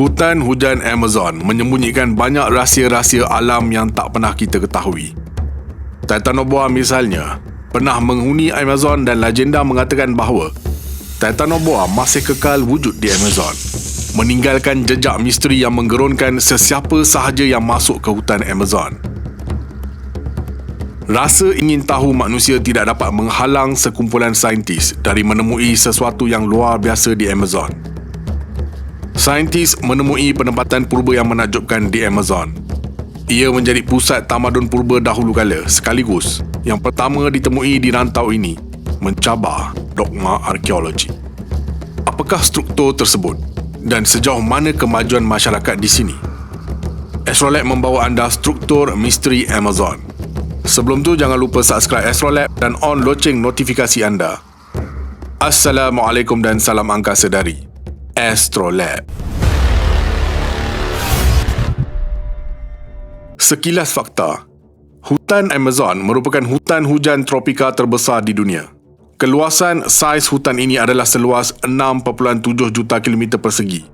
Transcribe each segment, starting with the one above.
Hutan hujan Amazon menyembunyikan banyak rahsia-rahsia alam yang tak pernah kita ketahui. Titanoboa misalnya, pernah menghuni Amazon dan legenda mengatakan bahawa Titanoboa masih kekal wujud di Amazon, meninggalkan jejak misteri yang menggerunkan sesiapa sahaja yang masuk ke hutan Amazon. Rasa ingin tahu manusia tidak dapat menghalang sekumpulan saintis dari menemui sesuatu yang luar biasa di Amazon. Saintis menemui penempatan purba yang menakjubkan di Amazon. Ia menjadi pusat tamadun purba dahulu kala sekaligus yang pertama ditemui di rantau ini, mencabar dogma arkeologi. Apakah struktur tersebut dan sejauh mana kemajuan masyarakat di sini? Astrolab membawa anda struktur misteri Amazon. Sebelum tu jangan lupa subscribe Astrolab dan on loceng notifikasi anda. Assalamualaikum dan salam angkasa dari Astrolab. Sekilas fakta. Hutan Amazon merupakan hutan hujan tropika terbesar di dunia. Keluasan saiz hutan ini adalah seluas 6.7 juta kilometer persegi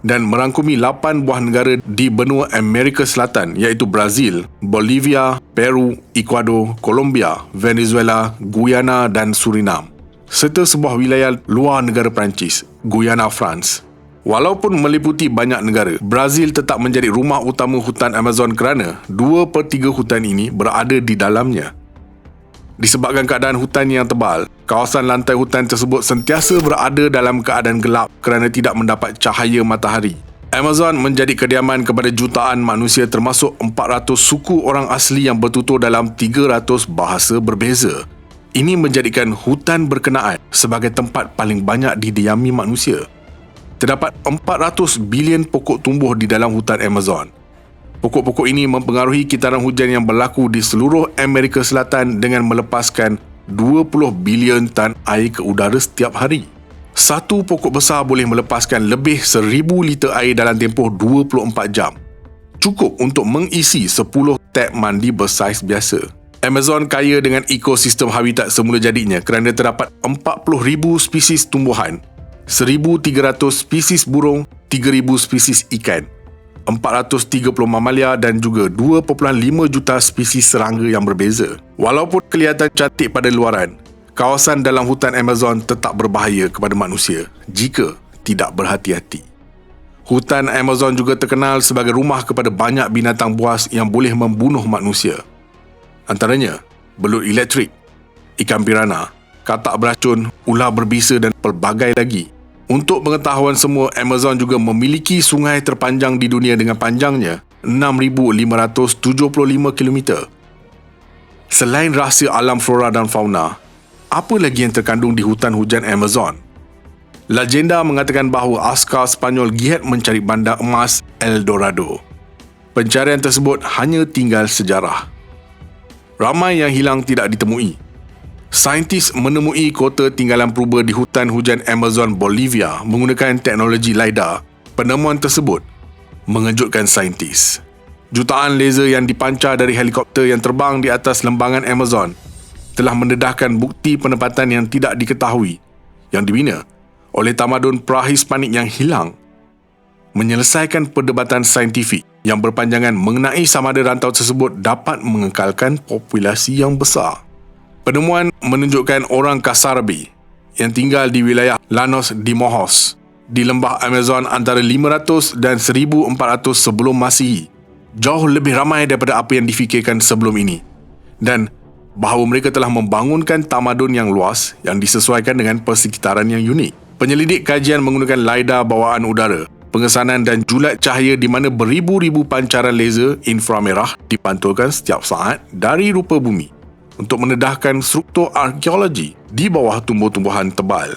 dan merangkumi 8 buah negara di benua Amerika Selatan iaitu Brazil, Bolivia, Peru, Ecuador, Colombia, Venezuela, Guyana dan Surinam, serta sebuah wilayah luar negara Perancis, Guyana, France. Walaupun meliputi banyak negara, Brazil tetap menjadi rumah utama hutan Amazon kerana 2/3 hutan ini berada di dalamnya. Disebabkan keadaan hutan yang tebal, kawasan lantai hutan tersebut sentiasa berada dalam keadaan gelap kerana tidak mendapat cahaya matahari. Amazon menjadi kediaman kepada jutaan manusia termasuk 400 suku orang asli yang bertutur dalam 300 bahasa berbeza. Ini menjadikan hutan berkenaan sebagai tempat paling banyak didiami manusia. Terdapat 400 bilion pokok tumbuh di dalam hutan Amazon. Pokok-pokok ini mempengaruhi kitaran hujan yang berlaku di seluruh Amerika Selatan dengan melepaskan 20 bilion tan air ke udara setiap hari. Satu pokok besar boleh melepaskan lebih 1,000 liter air dalam tempoh 24 jam. Cukup untuk mengisi 10 tap mandi bersaiz biasa. Amazon kaya dengan ekosistem habitat semula jadinya kerana terdapat 40,000 spesies tumbuhan, 1,300 spesies burung, 3,000 spesies ikan, 430 mamalia dan juga 2.5 juta spesies serangga yang berbeza. Walaupun kelihatan cantik pada luaran, kawasan dalam hutan Amazon tetap berbahaya kepada manusia jika tidak berhati-hati. Hutan Amazon juga terkenal sebagai rumah kepada banyak binatang buas yang boleh membunuh manusia. Antaranya, belut elektrik, ikan pirana, katak beracun, ular berbisa dan pelbagai lagi. Untuk pengetahuan semua, Amazon juga memiliki sungai terpanjang di dunia dengan panjangnya 6,575 km. Selain rahsia alam flora dan fauna, apa lagi yang terkandung di hutan hujan Amazon? Legenda mengatakan bahawa askar Spanyol giat mencari bandar emas El Dorado. Pencarian tersebut hanya tinggal sejarah. Ramai yang hilang tidak ditemui. Saintis menemui kota tinggalan purba di hutan hujan Amazon Bolivia menggunakan teknologi LiDAR. Penemuan tersebut mengejutkan saintis. Jutaan laser yang dipancar dari helikopter yang terbang di atas lembangan Amazon telah mendedahkan bukti penempatan yang tidak diketahui yang dibina oleh tamadun prahispanik yang hilang. Menyelesaikan perdebatan saintifik yang berpanjangan mengenai sama ada rantau tersebut dapat mengekalkan populasi yang besar. Penemuan menunjukkan orang Kasarabi yang tinggal di wilayah Llanos de Mojos di lembah Amazon antara 500 dan 1400 sebelum Masihi, jauh lebih ramai daripada apa yang difikirkan sebelum ini, dan bahawa mereka telah membangunkan tamadun yang luas yang disesuaikan dengan persekitaran yang unik. Penyelidik kajian menggunakan LiDAR bawaan udara, pengesanan dan julat cahaya di mana beribu-ribu pancaran laser inframerah dipantulkan setiap saat dari rupa bumi untuk mendedahkan struktur arkeologi di bawah tumbuh-tumbuhan tebal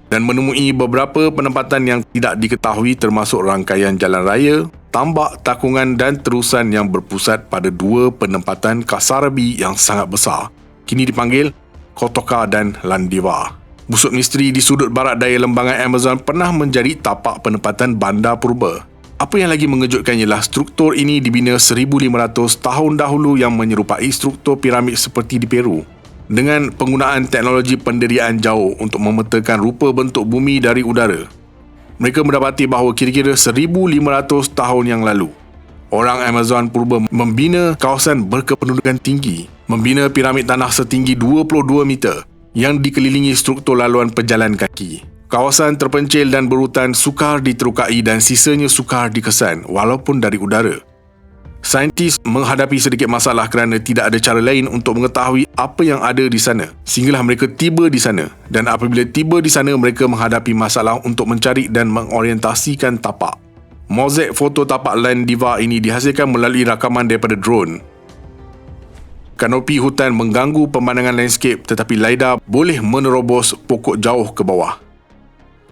dan menemui beberapa penempatan yang tidak diketahui termasuk rangkaian jalan raya, tambak, takungan dan terusan yang berpusat pada 2 penempatan Kasarabi yang sangat besar, kini dipanggil Kotoka dan Landiva. Busuk misteri di sudut barat daya lembangan Amazon pernah menjadi tapak penempatan bandar purba. Apa yang lagi mengejutkan ialah struktur ini dibina 1,500 tahun dahulu yang menyerupai struktur piramid seperti di Peru, dengan penggunaan teknologi penderiaan jauh untuk memetakan rupa bentuk bumi dari udara. Mereka mendapati bahawa kira-kira 1,500 tahun yang lalu, orang Amazon purba membina kawasan berkependudukan tinggi, membina piramid tanah setinggi 22 meter yang dikelilingi struktur laluan pejalan kaki. Kawasan terpencil dan berutan sukar diterukai dan sisanya sukar dikesan walaupun dari udara. Saintis menghadapi sedikit masalah kerana tidak ada cara lain untuk mengetahui apa yang ada di sana sehinggalah mereka tiba di sana, dan apabila tiba di sana mereka menghadapi masalah untuk mencari dan mengorientasikan tapak. Mozaik foto tapak Landivar ini dihasilkan melalui rakaman daripada drone. Kanopi hutan mengganggu pemandangan landscape, tetapi LiDAR boleh menerobos pokok jauh ke bawah.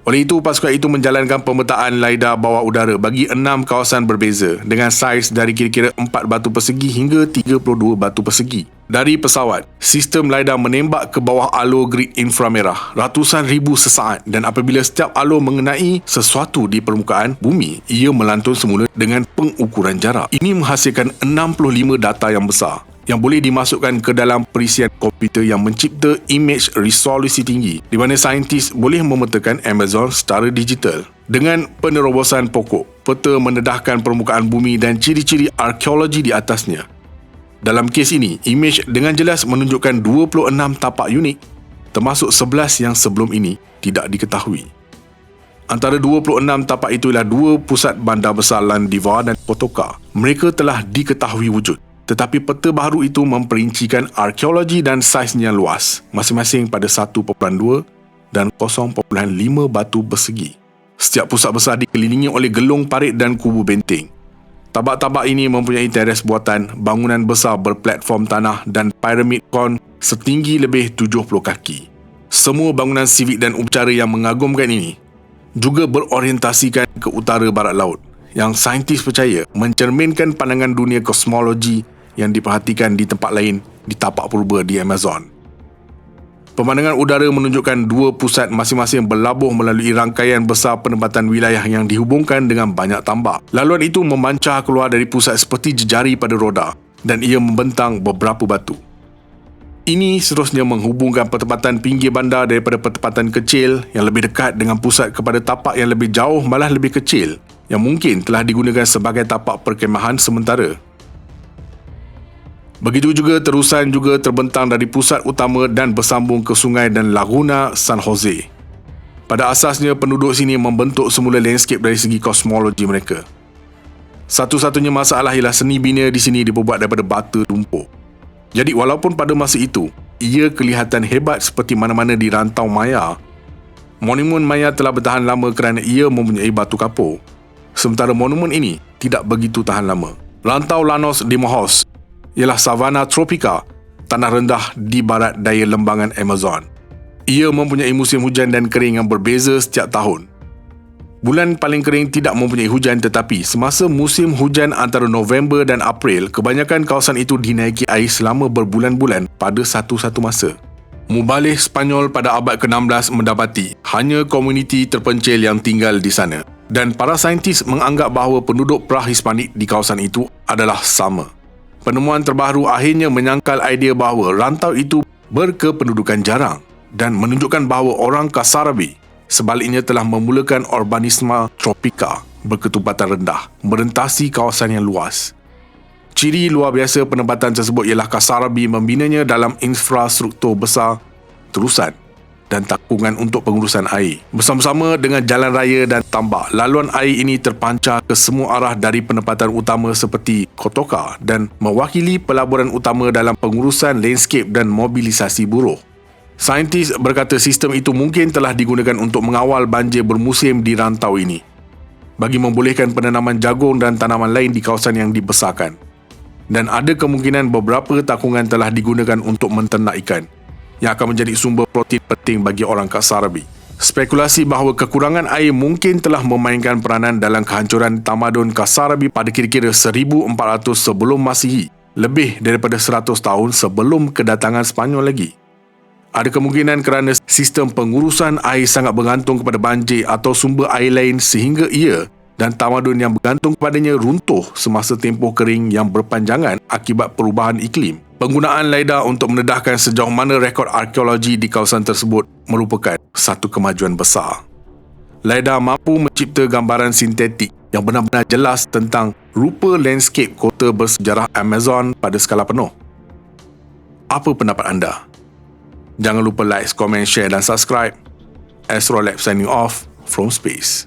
Oleh itu, pasukan itu menjalankan pemetaan LiDAR bawah udara bagi 6 kawasan berbeza dengan saiz dari kira-kira 4 batu persegi hingga 32 batu persegi. Dari pesawat, sistem LiDAR menembak ke bawah alur grid inframerah ratusan ribu sesaat, dan apabila setiap alur mengenai sesuatu di permukaan bumi, ia melantun semula dengan pengukuran jarak. Ini menghasilkan 65 data yang besar yang boleh dimasukkan ke dalam perisian komputer yang mencipta imej resolusi tinggi, di mana saintis boleh memetakan Amazon secara digital. Dengan penerobosan pokok, peta mendedahkan permukaan bumi dan ciri-ciri arkeologi di atasnya. Dalam kes ini, imej dengan jelas menunjukkan 26 tapak unik, termasuk 11 yang sebelum ini tidak diketahui. Antara 26 tapak itu ialah 2 pusat bandar besar Landivar dan Kotoka. Mereka telah diketahui wujud, tetapi peta baru itu memperincikan arkeologi dan saiznya luas, masing-masing pada 1.2 dan 0.5 batu persegi. Setiap pusat besar dikelilingi oleh gelung parit dan kubu benteng. Tabak-tabak ini mempunyai teres buatan, bangunan besar berplatform tanah dan piramid kon setinggi lebih 70 kaki. Semua bangunan sivik dan upacara yang mengagumkan ini juga berorientasikan ke utara barat laut, yang saintis percaya mencerminkan pandangan dunia kosmologi yang diperhatikan di tempat lain di tapak purba di Amazon. Pemandangan udara menunjukkan 2 pusat masing-masing berlabuh melalui rangkaian besar penempatan wilayah yang dihubungkan dengan banyak tambak. Laluan itu memancar keluar dari pusat seperti jejari pada roda, dan ia membentang beberapa batu. Ini seterusnya menghubungkan pertempatan pinggir bandar daripada pertempatan kecil yang lebih dekat dengan pusat kepada tapak yang lebih jauh malah lebih kecil, yang mungkin telah digunakan sebagai tapak perkemahan sementara. Begitu juga terusan juga terbentang dari pusat utama dan bersambung ke sungai dan Laguna San Jose. Pada asasnya, penduduk sini membentuk semula landscape dari segi kosmologi mereka. Satu-satunya masalah ialah seni bina di sini dibuat daripada bata tumpuk. Jadi walaupun pada masa itu, ia kelihatan hebat seperti mana-mana di rantau Maya, monumen Maya telah bertahan lama kerana ia mempunyai batu kapur. Sementara monumen ini tidak begitu tahan lama. Rantau Llanos de Mojos ialah savana tropika, tanah rendah di barat daya lembangan Amazon. Ia mempunyai musim hujan dan kering yang berbeza setiap tahun. Bulan paling kering tidak mempunyai hujan, tetapi semasa musim hujan antara November dan April, kebanyakan kawasan itu dinaiki air selama berbulan-bulan pada satu-satu masa. Mubalih Spanyol pada abad ke-16 mendapati hanya komuniti terpencil yang tinggal di sana, dan para saintis menganggap bahawa penduduk pra-Hispanik di kawasan itu adalah sama. Penemuan terbaru akhirnya menyangkal idea bahawa rantau itu berkependudukan jarang dan menunjukkan bahawa orang Kasarabi sebaliknya telah memulakan urbanisme tropika berketumpatan rendah, merentasi kawasan yang luas. Ciri luar biasa penempatan tersebut ialah Kasarabi membinanya dalam infrastruktur besar, terusan dan takungan untuk pengurusan air. Bersama-sama dengan jalan raya dan tambak, laluan air ini terpancar ke semua arah dari penempatan utama seperti Kotoka dan mewakili pelaburan utama dalam pengurusan landscape dan mobilisasi buruh. Saintis berkata sistem itu mungkin telah digunakan untuk mengawal banjir bermusim di rantau ini, bagi membolehkan penanaman jagung dan tanaman lain di kawasan yang dibesarkan. Dan ada kemungkinan beberapa takungan telah digunakan untuk menternak ikan, yang akan menjadi sumber protein penting bagi orang Kasarabi. Spekulasi bahawa kekurangan air mungkin telah memainkan peranan dalam kehancuran tamadun Kasarabi pada kira-kira 1400 sebelum Masihi, lebih daripada 100 tahun sebelum kedatangan Spanyol lagi. Ada kemungkinan kerana sistem pengurusan air sangat bergantung kepada banjir atau sumber air lain sehingga ia dan tamadun yang bergantung kepadanya runtuh semasa tempoh kering yang berpanjangan akibat perubahan iklim. Penggunaan LiDAR untuk mendedahkan sejauh mana rekod arkeologi di kawasan tersebut merupakan satu kemajuan besar. LiDAR mampu mencipta gambaran sintetik yang benar-benar jelas tentang rupa landscape kota bersejarah Amazon pada skala penuh. Apa pendapat anda? Jangan lupa like, komen, share dan subscribe. Astrolab signing off from space.